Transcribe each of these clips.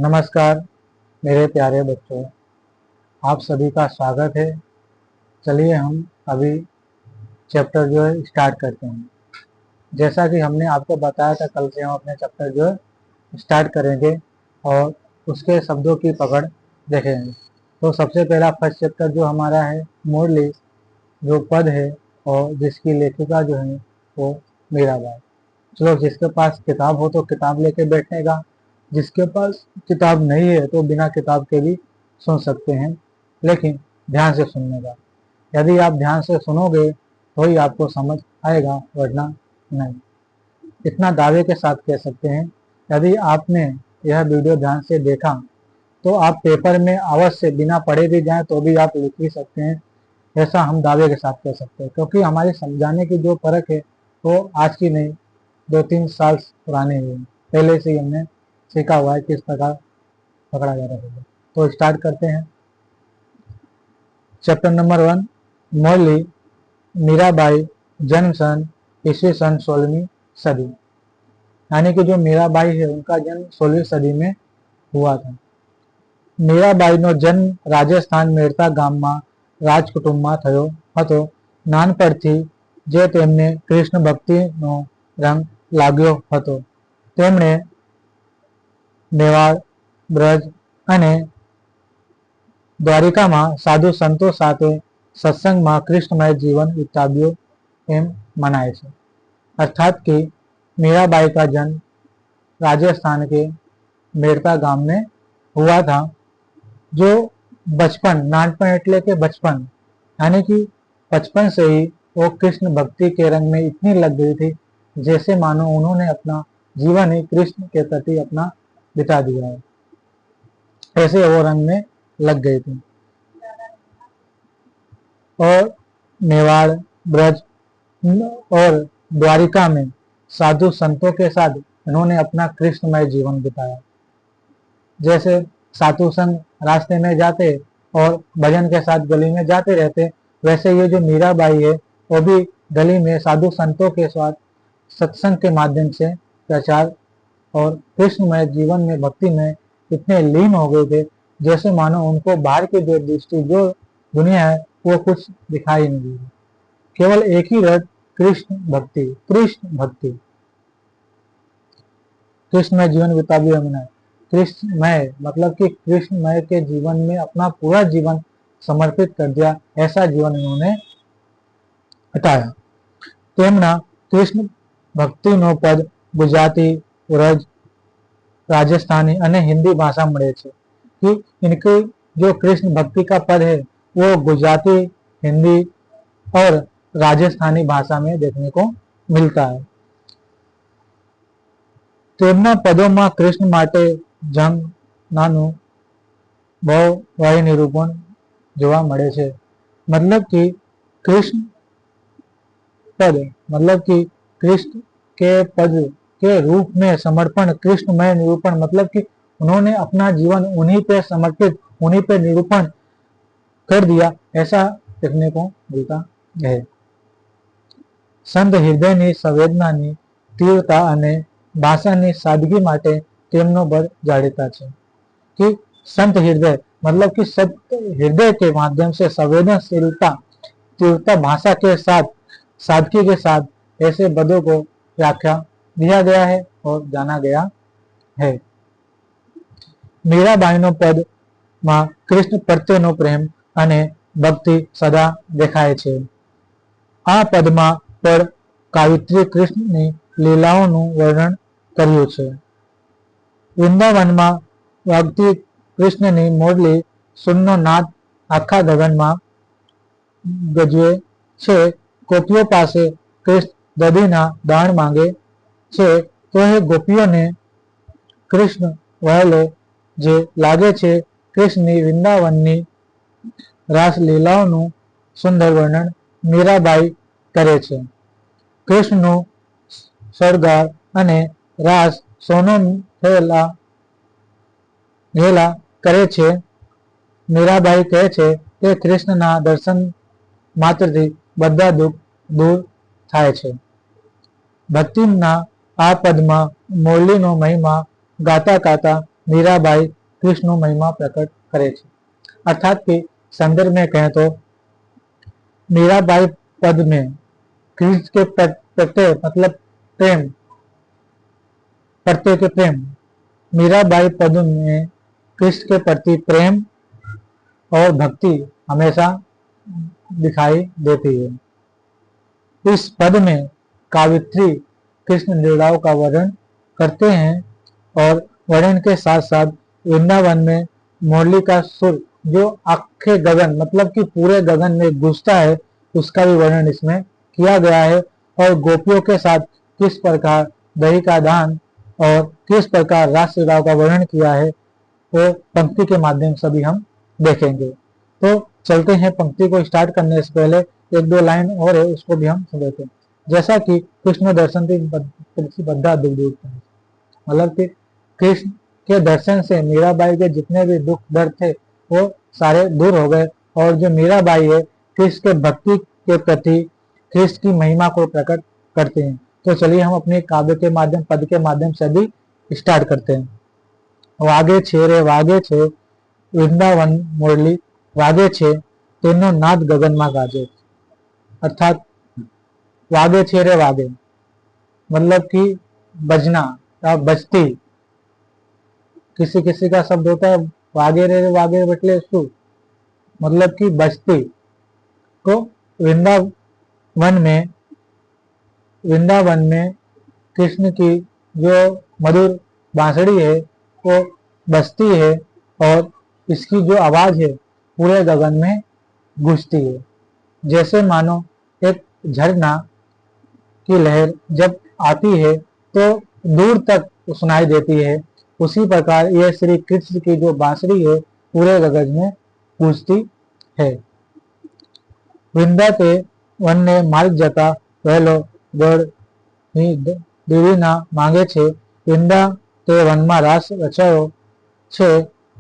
नमस्कार मेरे प्यारे बच्चों, आप सभी का स्वागत है। चलिए हम अभी चैप्टर जो है स्टार्ट करते हैं। जैसा कि हमने आपको बताया था, कल से हम अपने चैप्टर जो है स्टार्ट करेंगे और उसके शब्दों की पकड़ देखेंगे। तो सबसे पहला फर्स्ट चैप्टर जो हमारा है मुरली, जो पद है और जिसकी लेखिका जो है वो मीराबाई। चलो, जिसके पास किताब हो तो किताब लेके बैठने का, जिसके पास किताब नहीं है तो बिना किताब के भी सुन सकते हैं, लेकिन ध्यान से सुनने का। यदि आप ध्यान से सुनोगे तो ही आपको समझ आएगा, वरना नहीं। इतना दावे के साथ कह सकते हैं, यदि आपने यह वीडियो ध्यान से देखा तो आप पेपर में अवश्य बिना पढ़े भी जाएं तो भी आप लिख ही सकते हैं। ऐसा हम दावे के साथ कह सकते हैं, क्योंकि हमारी समझाने की जो परख है वो आज की नहीं, 2-3 साल पुराने ही है। पहले से ही हमने सीखा हुआ है किस प्रकार पकड़ा जा रहा है। तो स्टार्ट करते हैं। चैप्टर नंबर 1, मौली मीराबाई, जन्म सन ईस्वी सन 16वीं सदी। यानी कि जो मीराबाई है उनका जन्म 16वीं सदी में हुआ था। મીરાબાઈનો જન્મ રાજસ્થાન મેરતા ગામમાં રાજકુટુંબમાં થયો હતો. નાનપણથી જે તેમને કૃષ્ણ ભક્તિનો રંગ લાગ્યો હતો, તેમણે મેવાડ, બ્રજ અને દ્વારિકામાં સાધુ સંતો સાથે સત્સંગમાં कृष्णमय जीवन विताव्यो एम मनाए छे। अर्थात कि मीराबाई का जन्म राजस्थान के मेरता गांव में हुआ था। जो बचपन, नानपण एटले के बचपन, यानी कि बचपन से ही वो कृष्ण भक्ति के रंग में इतनी लग गई थी, जैसे मानो उन्होंने अपना जीवन ही कृष्ण के प्रति अपना बिता दिया है, ऐसे वो रंग में लग गई थी। और मेवाड़, ब्रज और द्वारिका में साधु संतों के साथ इन्होंने अपना कृष्णमय जीवन बिताया। जैसे साधु संत रास्ते में जाते और भजन के साथ गली में जाते रहते, वैसे ये जो मीराबाई है वो भी गली में साधु संतों के साथ सत्संग के माध्यम से प्रचार और कृष्णमय जीवन में, भक्ति में इतने लीन हो गए थे, जैसे मानो उनको बाहर की जो दृष्टि, जो दुनिया है, वो कुछ दिखाई नहीं दी। केवल एक ही रट, कृष्ण भक्ति, कृष्ण भक्ति। कृष्णमय जीवन बिताव्यो हमने, कृष्णमय मतलब कि कृष्णमय के जीवन में अपना पूरा जीवन समर्पित कर दिया, ऐसा जीवन इन्होंने बिताया। તેમના कृष्ण भक्तिનો पद गुजराती, उरज, राजस्थानी અને हिंदी भाषा મળે છે कि इनके जो कृष्ण भक्ति का पद है वो गुजराती, हिंदी और राजस्थानी भाषा में देखने को मिलता है। તેમના પદોમાં કૃષ્ણ માટે જંગ નાનું बहुवाही निरूपण જોવા મળે છે। मतलब कि कृष्ण पद, मतलब कि कृष्ण के पद के रूप में समर्पण, कृष्णमय निरूपण, मतलब कि उन्होंने अपना जीवन उन्हीं पे समर्पित, उन्हीं पे निरूपण कर दिया, ऐसा देखने को मिलता है। संत हृदयनी संवेदनानी तीव्रता અને भाषानी सादगी માટે તેમનો બળ જાણીતા છે कि संत हृदय मतलब कि सत्य हृदय के माध्यम से संवेदनशीलता, तीव्रता, भाषा के साथ, सादगी के साथ ऐसे पदों को व्याख्या दिया गया है और जाना गया है। मीराबाईનો पद માં કૃષ્ણ પ્રત્યેનો પ્રેમ અને ભક્તિ સદા દેખાય છે। આ પદમાં પણ કાવિત્રી કૃષ્ણની લીલાઓનું વર્ણન કર્યું છે। વૃંદાવનમાં વાગતી કૃષ્ણની મુરલી સુરનો નાદ આખા ગગનમાં ગજવે છે। ગોપીઓ પાસે કૃષ્ણ દધીના દાણ માંગે છે તો એ ગોપીઓને કૃષ્ણ વહેલો જે લાગે છે। કૃષ્ણની વૃંદાવનની રાસલીલાઓનું સુંદર વર્ણન મીરાબાઈ કરે છે। કૃષ્ણનું શણગાર અને રાસ સોનો થયેલા કરે છે। મીરાબાઈ કહે છે કે કૃષ્ણના દર્શન માત્રથી બધા દુઃખ દૂર થાય છે। ભક્તિના આ પદમાં મુરલીનો મહિમા ગાતા ગાતા મીરાબાઈ કૃષ્ણનું મહિમા પ્રકટ કરે છે। अर्थात कि संदर्भ में कहें तो मीराबाई पद में कृष्ण के प्रत्यय मतलब प्रेम, प्रत्यय के प्रेम, मीराबाई पद में कृष्ण के प्रति प्रेम और भक्ति हमेशा दिखाई देती है। इस पद में कावित्री कृष्ण लीलाओं का वर्णन करते हैं और वर्णन के साथ साथ वृंदावन में मुरली का सुर जो आखे गगन मतलब कि पूरे गगन में गूंजता है उसका भी वर्णन इसमें किया गया है। और गोपियों के साथ किस प्रकार दही का दान और किस प्रकार रास लीलाओं का वर्णन किया है वो पंक्ति के माध्यम से भी हम देखेंगे। तो चलते हैं, पंक्ति को स्टार्ट करने से पहले एक दो लाइन और है उसको भी हम सुनते हैं। जैसा कि कृष्ण दर्शन बद्धा दुख, मतलब कि कृष्ण के दर्शन से मीराबाई के जितने भी दुख दर्द थे वो सारे दूर हो गए और जो मीराबाई है कृष्ण के भक्ति के प्रति कृष्ण की महिमा को प्रकट करते हैं। तो चलिए हम अपने काव्य के माध्यम पद के माध्यम से भी स्टार्ट करते हैं। वागे छे रे वागे छे वृंदावन मुरली वागे छे तेनो नाद गगन में गाजे। अर्थात वागे छे रे वागे मतलब कि बजना या बजती, किसी किसी का शब्द होता है वागे रे वागे बटले सु मतलब कि बजती। तो वृंदावन में कृष्ण की जो मधुर बांसुरी है वो बजती है और इसकी जो आवाज है पूरे गगन में गूंजती है। जैसे मानो एक झरना की लहर जब आती है तो दूर तक सुनाई देती है, उसी प्रकार यह श्री कृष्ण की जो बांसुरी है पूरे गगन में गूंजती है। वृंदा ते वन ने मार्ग जता वहेलो गढ़ देवी ना मांगे छे। वृंदा ते वन में रास रचायो छे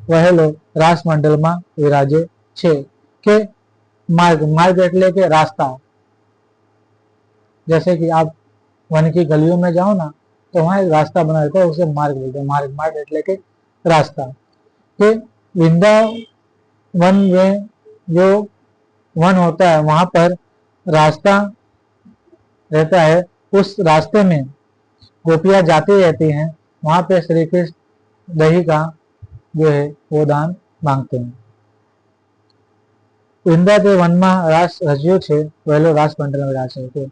वहेलो रास मंडल में विराजे छे। के मार्ग, मार्ग એટલે કે रास्ता, जैसे कि आप वन की गलियों में जाओ ना तो वहां एक रास्ता बना रहता है उसे मार्ग बोलते हैं। मार्ग, मार्ग એટલે કે रास्ता। कि वृंदावन में जो वन होता है वहां पर रास्ता रहता है, उस रास्ते में गोपियां जाती रहती हैं, वहां पे श्री कृष्ण दही का जो है वो दान मांगते हैं। वृंदा ते वन में रास रच्यो छे वहेलो रास मंडल में रास है।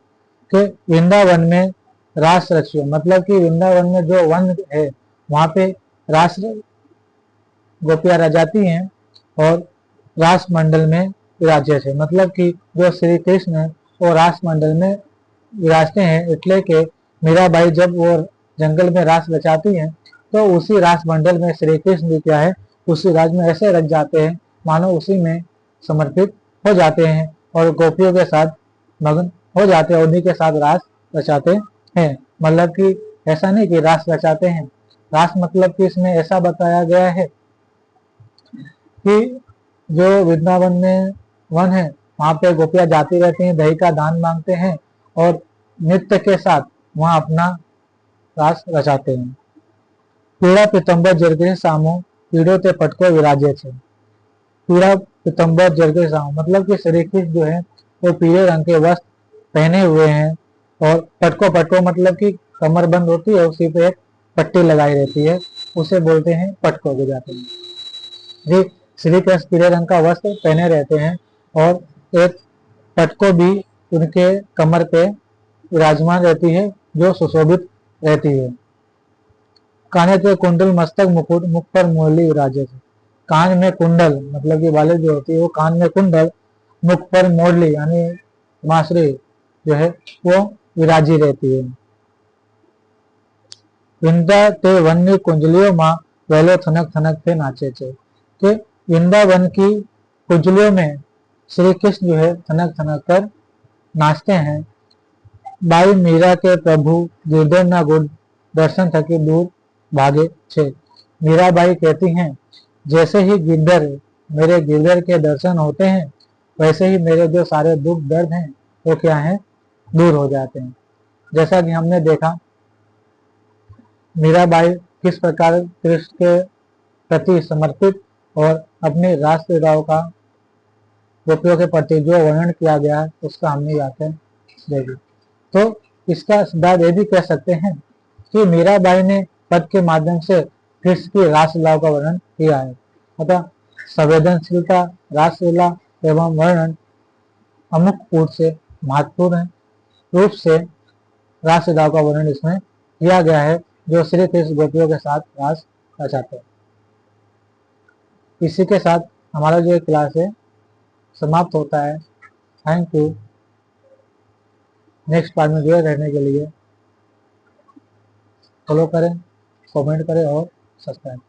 कि वृंदावन में रास रच्यो मतलब कि वृंदावन में जो वन है वहां पे रास गोपियां रचाती हैं और रास मंडल में विराजे छे। मतलब कि जो श्री कृष्ण है वो रास मंडल में विराजते हैं। એટલે કે मीराबाई जब वो जंगल में रास रचाती हैं तो उसी रास मंडल में श्री कृष्ण भी क्या है उसी राज में ऐसे रच जाते हैं मानो उसी में समर्पित हो जाते हैं और गोपियों के साथ मग्न हो जाते हैं, उन्हीं के साथ रास रचाते हैं। मतलब कि ऐसा नहीं कि रास रचाते हैं, रास मतलब कि इसमें ऐसा बताया गया है कि जो वृंदावन में वन है वहां पे गोपियां जाती रहती हैं, दही का दान मांगते हैं और नृत्य के साथ वहां अपना रास रचाते हैं। पीड़ा पीतम्बर जरगे सामो पीड़ो ते पटको विराजे छे। पीड़ा पीतम्बर जरगे सामो मतलब कि श्री कृष्ण जो है वो पीले रंग के वस्त्र पहने हुए हैं और पटको, पटको मतलब कि कमर बंद होती है उसी पे एक पट्टी लगाई रहती है उसे बोलते हैं पटको गुजराती में। श्री कृष्ण पीले रंग का वस्त्र पहने रहते हैं और एक पटको भी उनके कमर पे विराजमान रहती है जो सुशोभित रहती है। काने पे कुंडल मस्तक मुकुट मुख पर मुरली विराजे थे। कान में कुंडल मतलब कि बाले जो होती है वो कान में कुंडल, मुख पर मुरली यानी बांसुरी जो है वो विराजी रहती है। वृंदा ते वन की कुंजलियों में वहेलो थनक थनक से नाचे थे। कि वृंदावन की कुंजलियों में श्री कृष्ण जो है थनक थनक कर नाचते हैं। बाई मीरा के प्रभु गिरधर ना गुड़ दर्शन थकी दूर भागे छे। मीराबाई कहती हैं जैसे ही गिरधर मेरे गिरधर के दर्शन होते हैं वैसे ही मेरे जो सारे दुख दर्द हैं वो क्या है दूर हो जाते हैं। जैसा कि हमने देखा मीराबाई किस प्रकार कृष्ण के प्रति समर्पित और अपनी राष्ट्रगाव का गोपियों के प्रति जो वर्णन किया गया है उसका हमने व्याख्यान देखी। तो इसका सिद्धांत ये भी कह सकते हैं कि मीराबाई ने पद के माध्यम से कृष्ण की रासलीलाओं का वर्णन किया है। अतः संवेदनशीलता, रासलीला एवं वर्णन अमुक रूप से महत्वपूर्ण रूप से रासलीलाओं का वर्णन इसमें किया गया है, जो श्री कृष्ण गोपियों के साथ रास रचाते हैं। इसी के साथ हमारा जो क्लास है समाप्त होता है। Thank you. नेक्स्ट पार्ट में जुड़े रहने के लिए फॉलो करें, कमेंट करें और सब्सक्राइब करें।